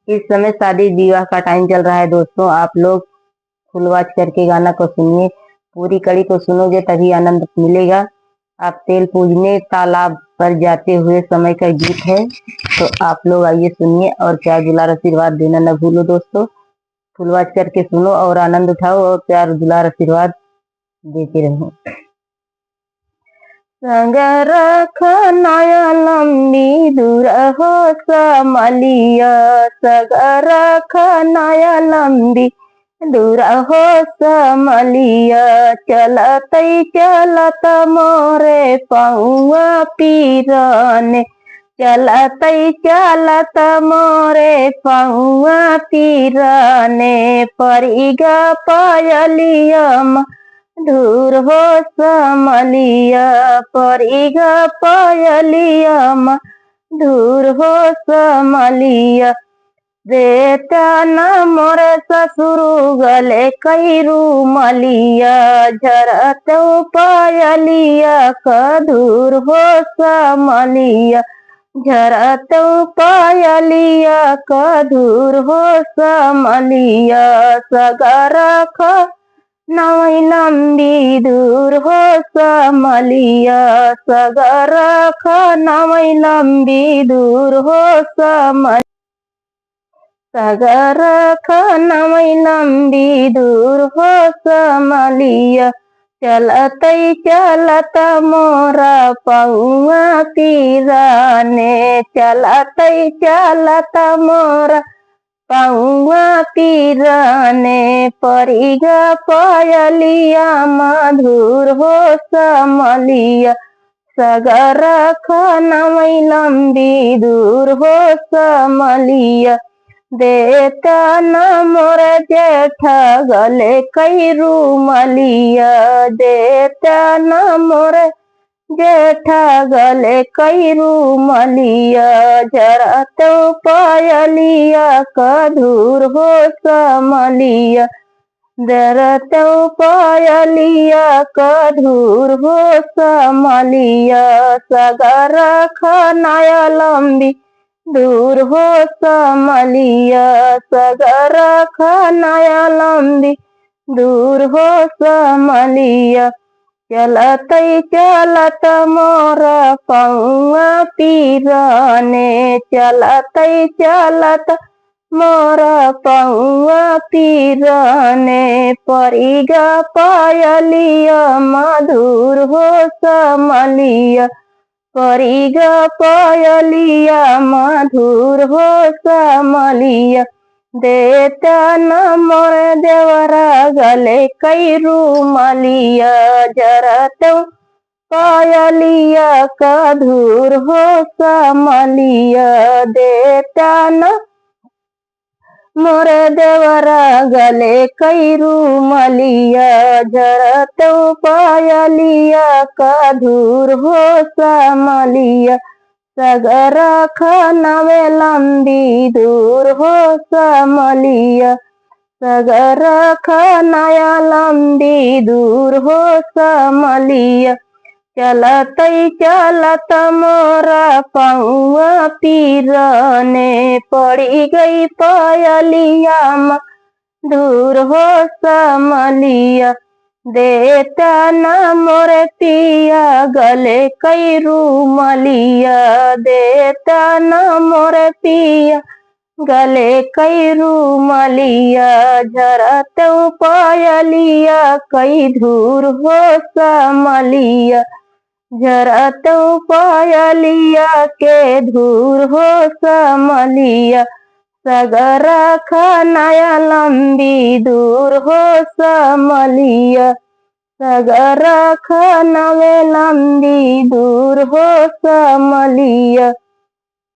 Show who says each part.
Speaker 1: इस समय शादी विवाह का टाइम चल रहा है दोस्तों। आप लोग फुल वॉच करके गाना को सुनिए, पूरी कड़ी को सुनोगे तभी आनंद मिलेगा। आप तेल पूजने तालाब पर जाते हुए समय का गीत है, तो आप लोग आइए सुनिए और प्यार दुलार आशीर्वाद देना न भूलो दोस्तों। फुल वॉच करके सुनो और आनंद उठाओ और प्यार दुलार आशीर्वाद देते रहो। संग रखनाया लंबी दूर हो समलिया, संग रखनाया लंबी दूर हो समलिया, चलत चलत मोरे पौआ पीरने, चलत चलत मोरे पौआ पीरने, परिगा पायलिया दूर हो समलिया, परिगा पायलिया दूर हो समलिया, देता न मोर ससुर गले कैरू मलिया, झरत पायलिया कदूर हो समलिया, झरत पायलिया कदूर हो समलिया, सगर नवई लंबी दूर हो समलिया, सगर नवई लंबी दूर हो समलिया, सगर नवई लंबी दूर हो समलिया, चलत चलत मोरा पौआ पीरने, चलत चलत मोरा पौआ पीरने, परिगा पायलिया मधुर हो समलिया, सगर नवई लंबी दूर हो समलिया, देता न मोर जेठ गले कैरू मलिया, देता न मोर जेठ गले कैरू मलिया, झरत पायलिया कदूर हो समलिया, झरत पायलिया कदूर हो समलिया, सगर खनाया लंबी दूर हो समलिया, सगर खनाया लंबी दूर हो समलिया, चलत चलत मोरा पौआ पीरने, चलत चलत मोरा पौआ पीरने, परिगा पायलिया मधुर हो समलिया, परिगा पायलिया मधुर हो समलिया, देता न मोर देवरा गले कैरू मलिया, झरत पायलिया कदूर हो समलिया, देता न मोर देवरा गले कैरू मलिया, झरत पायलिया कदूर हो समलिया, सगर नवे लंबी दूर हो समलिया, सगर नया लंबी दूर हो समलिया, चलत चलत मोरा पौआ पीरने, पड़ी गई पायलिया दूर हो समलिया, देता न मोर पिया गले कैरू मलिया, देता न मोर पिया गले कैरू मलिया, झरत पायलिया कई दूर हो समलिया, झरत पायलिया के दूर हो समलिया, सगर नया लंबी दूर हो समलिया, सगर नवे लंबी दूर हो समलिया।